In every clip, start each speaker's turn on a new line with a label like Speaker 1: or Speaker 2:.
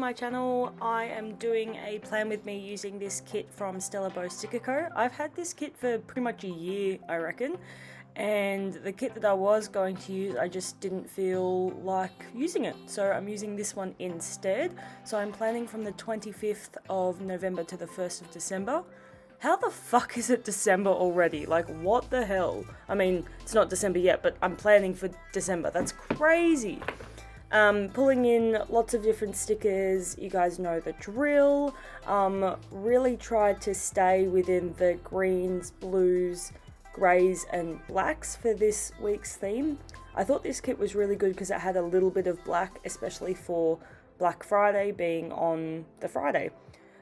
Speaker 1: my channel. I am doing a plan with me using this kit from Stella Beau Sticker Co. I've had this kit for pretty much a year, I reckon, and the kit that I was going to use, I just didn't feel like using it, so I'm using this one instead. So I'm planning from the 25th of November to the 1st of December. How the fuck is it December already? Like, what the hell? I mean, it's not December yet, but I'm planning for December. That's crazy. Pulling in lots of different stickers, you guys know the drill. Really tried to stay within the greens, blues, greys and blacks for this week's theme. I thought this kit was really good because it had a little bit of black, especially for Black Friday being on the Friday.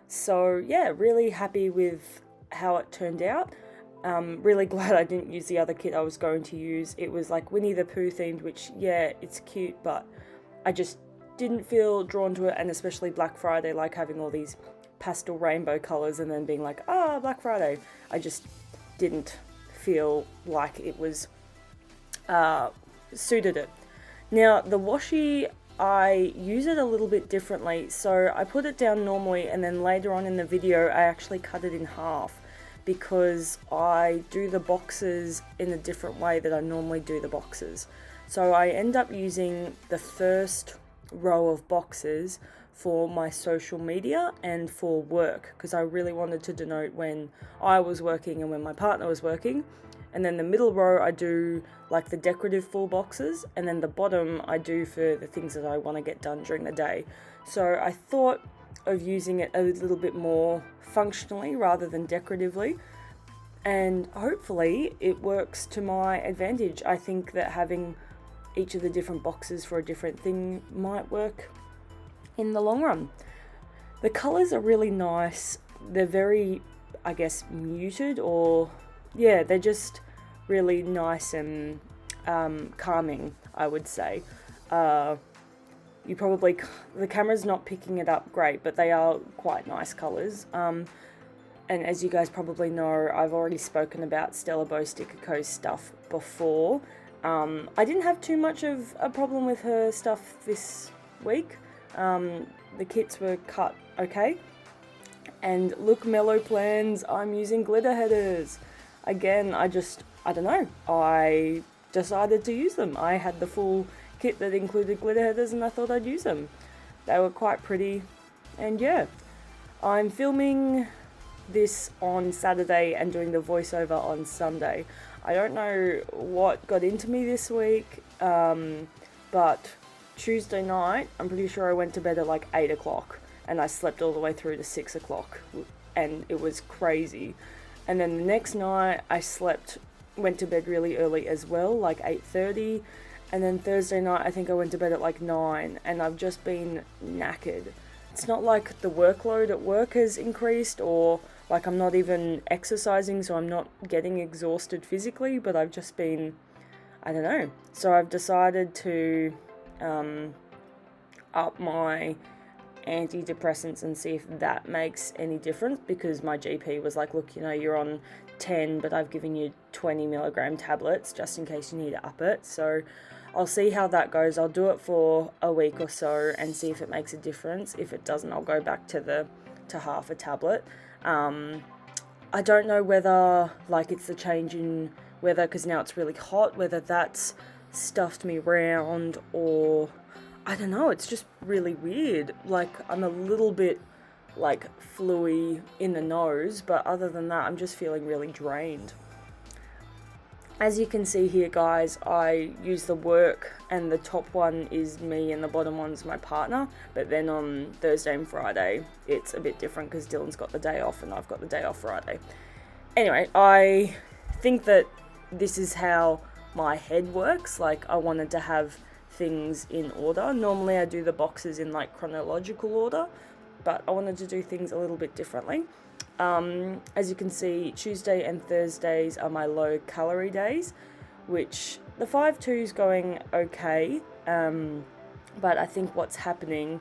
Speaker 1: So yeah, really happy with how it turned out. Really glad I didn't use the other kit I was going to use. It was like Winnie the Pooh themed, which yeah, it's cute, but I just didn't feel drawn to it, and especially Black Friday, like having all these pastel rainbow colours and then being like, ah, Black Friday. I just didn't feel like it was suited it. Now the washi, I use it a little bit differently. So I put it down normally, and then later on in the video I actually cut it in half because I do the boxes in a different way that I normally do the boxes. So I end up using the first row of boxes for my social media and for work, because I really wanted to denote when I was working and when my partner was working. And then the middle row I do like the decorative full boxes, and then the bottom I do for the things that I want to get done during the day. So I thought of using it a little bit more functionally rather than decoratively, and hopefully it works to my advantage. I think that having each of the different boxes for a different thing might work in the long run. The colours are really nice. They're very, I guess, muted, or yeah, they're just really nice and calming, I would say. The camera's not picking it up great, but they are quite nice colours. And as you guys probably know, I've already spoken about Stella Beau Sticker Co stuff before. I didn't have too much of a problem with her stuff this week. The kits were cut okay. And look, Mellow Plans, I'm using glitter headers. Again, I don't know, I decided to use them. I had the full kit that included glitter headers and I thought I'd use them. They were quite pretty, and yeah. I'm filming this on Saturday and doing the voiceover on Sunday. I don't know what got into me this week, but Tuesday night, I'm pretty sure I went to bed at like 8 o'clock and I slept all the way through to 6 o'clock, and it was crazy. And then the next night I went to bed really early as well, like 8:30, and then Thursday night I think I went to bed at like 9, and I've just been knackered. It's not like the workload at work has increased, or like I'm not even exercising, so I'm not getting exhausted physically, but I've just been, I don't know. So I've decided to up my antidepressants and see if that makes any difference, because my GP was like, look, you know, you're on 10, but I've given you 20 milligram tablets just in case you need to up it. So I'll see how that goes. I'll do it for a week or so and see if it makes a difference. If it doesn't, I'll go back to half a tablet. I don't know whether, like, it's the change in weather because now it's really hot, whether that's stuffed me round, or I don't know, it's just really weird. Like, I'm a little bit like fluey in the nose, but other than that I'm just feeling really drained. As you can see here, guys, I use the work, and the top one is me and the bottom one's my partner, but then on Thursday and Friday it's a bit different because Dylan's got the day off and I've got the day off Friday. Anyway, I think that this is how my head works. Like, I wanted to have things in order. Normally I do the boxes in like chronological order, but I wanted to do things a little bit differently. As you can see, Tuesday and Thursdays are my low calorie days, which the 5-2 is going okay, but I think what's happening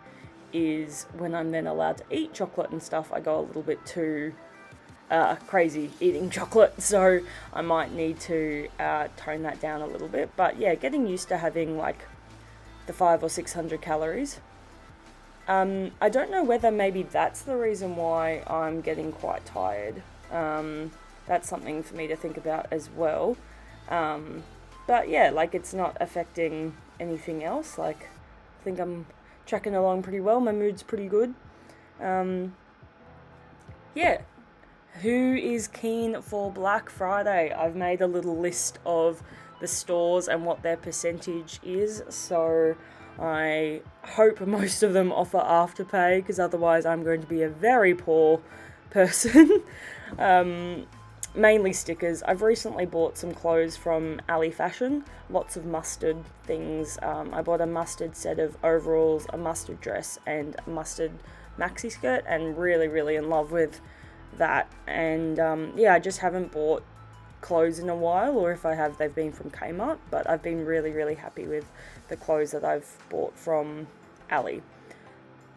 Speaker 1: is when I'm then allowed to eat chocolate and stuff, I go a little bit too crazy eating chocolate, so I might need to tone that down a little bit. But yeah, getting used to having like the 500 or 600 calories. I don't know whether maybe that's the reason why I'm getting quite tired. That's something for me to think about as well. But yeah, like it's not affecting anything else. Like I think I'm tracking along pretty well. My mood's pretty good. Yeah. Who is keen for Black Friday? I've made a little list of the stores and what their percentage is, so I hope most of them offer Afterpay, because otherwise I'm going to be a very poor person. Mainly stickers. I've recently bought some clothes from Ali Fashion, lots of mustard things. I bought a mustard set of overalls, a mustard dress, and a mustard maxi skirt, and really in love with that. And yeah, I just haven't bought clothes in a while, or if I have, they've been from Kmart, but I've been really happy with the clothes that I've bought from Ali.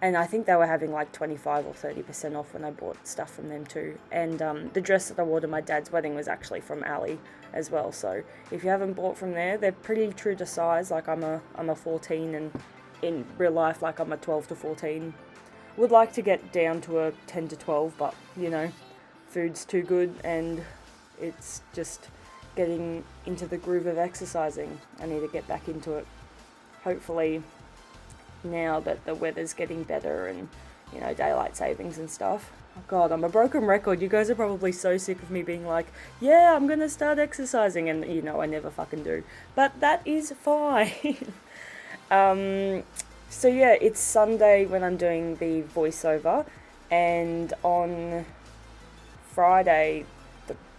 Speaker 1: And I think they were having like 25 or 30% off when I bought stuff from them too. And the dress that I wore to my dad's wedding was actually from Ali as well. So if you haven't bought from there, they're pretty true to size. Like I'm a 14, and in real life, like I'm a 12 to 14. Would like to get down to a 10 to 12, but you know, food's too good and it's just getting into the groove of exercising. I need to get back into it. Hopefully now that the weather's getting better and, you know, daylight savings and stuff. Oh God, I'm a broken record. You guys are probably so sick of me being like, yeah, I'm gonna start exercising, and you know, I never fucking do. But that is fine. So yeah, it's Sunday when I'm doing the voiceover, and on Friday,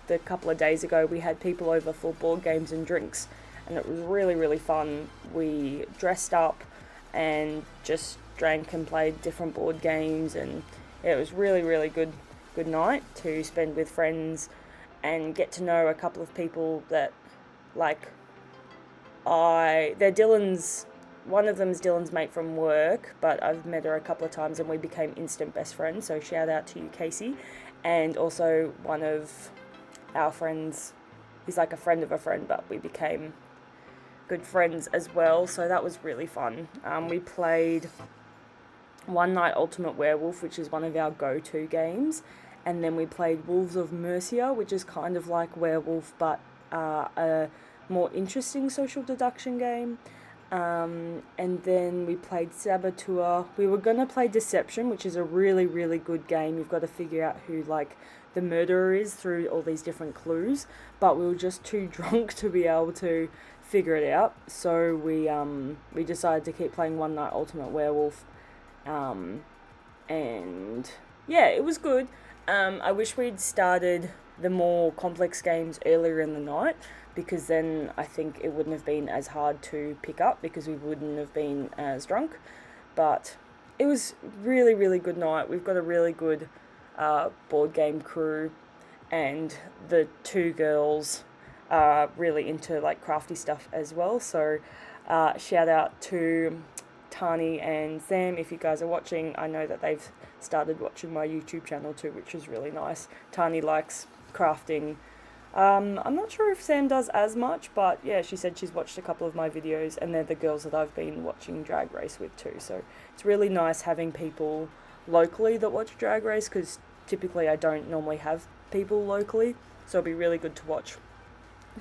Speaker 1: the couple of days ago, we had people over for board games and drinks, and it was really fun. We dressed up and just drank and played different board games, and it was really good night to spend with friends and get to know a couple of people that, like, they're Dylan's. One of them's Dylan's mate from work, but I've met her a couple of times and we became instant best friends, so shout out to you, Casey. And also one of our friends, he's like a friend of a friend, but we became good friends as well, so that was really fun. We played One Night Ultimate Werewolf, which is one of our go-to games, and then we played Wolves of Mercia, which is kind of like Werewolf, but a more interesting social deduction game. And then we played Saboteur. We were going to play Deception, which is a really good game. You've got to figure out who, like, the murderer is through all these different clues, but we were just too drunk to be able to figure it out, so we decided to keep playing One Night Ultimate Werewolf, and yeah, it was good. I wish we'd started the more complex games earlier in the night, because then I think it wouldn't have been as hard to pick up, because we wouldn't have been as drunk. But it was really good night. We've got a really good board game crew, and the two girls are really into like crafty stuff as well. So shout out to Tani and Sam, if you guys are watching. I know that they've started watching my YouTube channel too, which is really nice. Tani likes crafting. I'm not sure if Sam does as much, but yeah, she said she's watched a couple of my videos, and they're the girls that I've been watching Drag Race with too. So it's really nice having people locally that watch Drag Race, because typically I don't normally have people locally, so it'll be really good to watch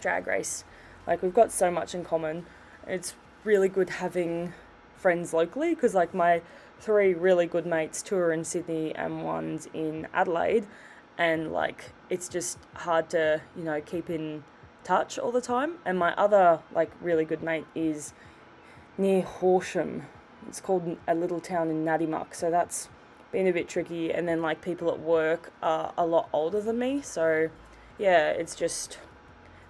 Speaker 1: Drag Race. Like, we've got so much in common. It's really good having friends locally, because like my 3 really good mates, 2 are in Sydney and 1's in Adelaide, and like it's just hard to, you know, keep in touch all the time. And my other like really good mate is near Horsham. It's called a little town in Nadimuck, so that's been a bit tricky. And then like people at work are a lot older than me, so yeah, it's just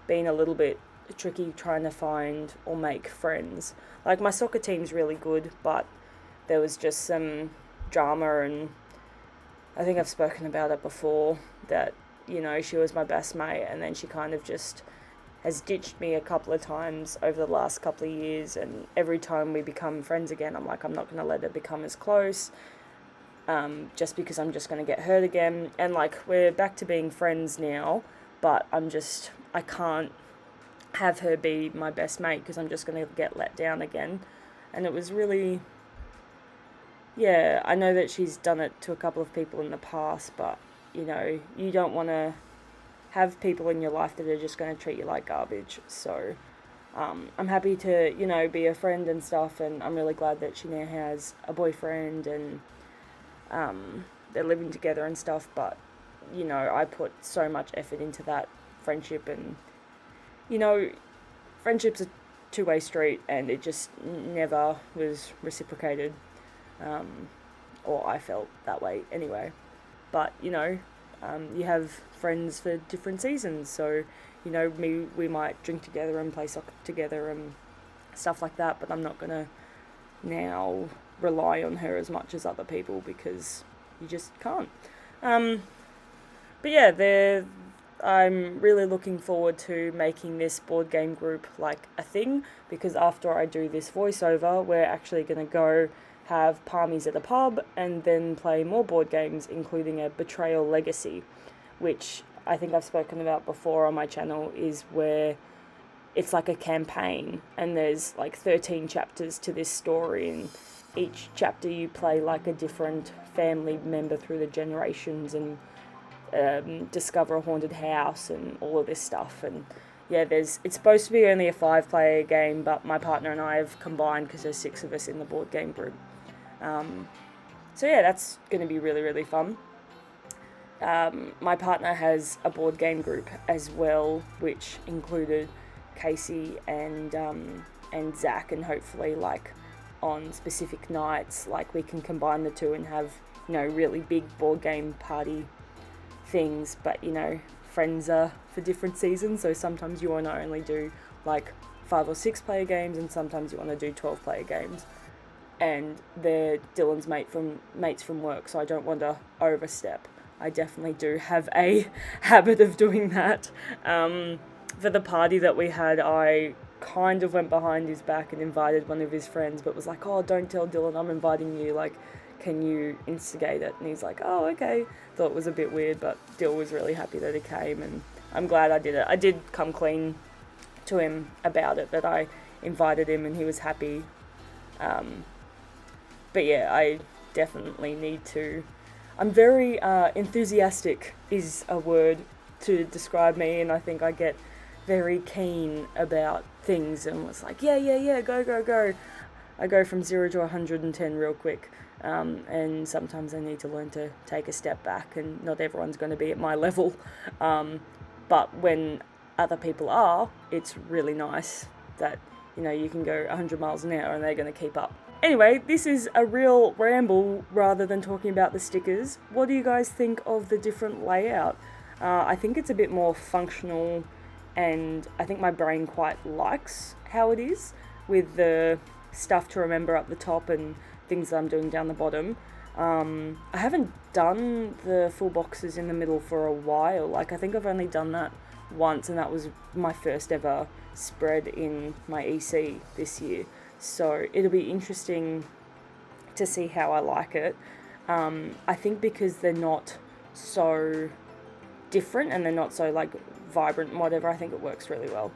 Speaker 1: been a little bit tricky trying to find or make friends. Like, my soccer team's really good, but there was just some drama, and I think I've spoken about it before, that, you know, she was my best mate, and then she kind of just has ditched me a couple of times over the last couple of years, and every time we become friends again, I'm like, I'm not going to let her become as close, just because I'm just going to get hurt again. And like, we're back to being friends now, but I can't have her be my best mate, because I'm just going to get let down again. And it was really yeah, I know that she's done it to a couple of people in the past, but, you know, you don't want to have people in your life that are just going to treat you like garbage. So I'm happy to, you know, be a friend and stuff, and I'm really glad that she now has a boyfriend and they're living together and stuff. But, you know, I put so much effort into that friendship, and, you know, friendship's a two-way street, and it just never was reciprocated, or I felt that way anyway. But, you know, you have friends for different seasons, so, you know, we might drink together and play soccer together and stuff like that, but I'm not going to now rely on her as much as other people, because you just can't. But yeah, I'm really looking forward to making this board game group like a thing, because after I do this voiceover, we're actually going to go have palmies at the pub and then play more board games, including a Betrayal Legacy, which I think I've spoken about before on my channel, is where it's like a campaign and there's like 13 chapters to this story, and each chapter you play like a different family member through the generations and discover a haunted house and all of this stuff. And yeah, it's supposed to be only a 5-player game, but my partner and I have combined because there's 6 of us in the board game group. So yeah, that's going to be really, really fun. My partner has a board game group as well, which included Casey and Zach, and hopefully, like, on specific nights, like, we can combine the two and have, you know, really big board game party things. But, you know, friends are for different seasons, so sometimes you want to only do like 5 or 6 player games, and sometimes you want to do 12 player games. And they're Dylan's mates from work, so I don't want to overstep. I definitely do have a habit of doing that. For the party that we had, I kind of went behind his back and invited one of his friends, but was like, oh, don't tell Dylan I'm inviting you, like, can you instigate it? And he's like, oh, okay. Thought it was a bit weird, but Dill was really happy that he came, and I'm glad I did it. I did come clean to him about it, that I invited him, and he was happy. But yeah, I definitely need to... I'm very enthusiastic is a word to describe me, and I think I get very keen about things and was like, yeah, go. I go from 0 to 110 real quick, and sometimes I need to learn to take a step back, and not everyone's going to be at my level, but when other people are, it's really nice that, you know, you can go 100 miles an hour and they're going to keep up. Anyway, this is a real ramble rather than talking about the stickers. What do you guys think of the different layout? I think it's a bit more functional, and I think my brain quite likes how it is, with the stuff to remember up the top and things that I'm doing down the bottom. I haven't done the full boxes in the middle for a while. Like, I think I've only done that once, and that was my first ever spread in my EC this year. So it'll be interesting to see how I like it. I think because they're not so different and they're not so, like, vibrant and whatever, I think it works really well.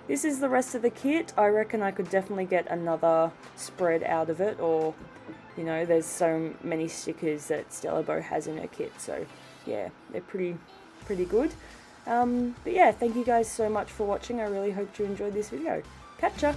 Speaker 1: This is the rest of the kit. I reckon I could definitely get another spread out of it, or, you know, there's so many stickers that Stella Beau has in her kit, so yeah, they're pretty good. But yeah, thank you guys so much for watching. I really hope you enjoyed this video. Catch ya!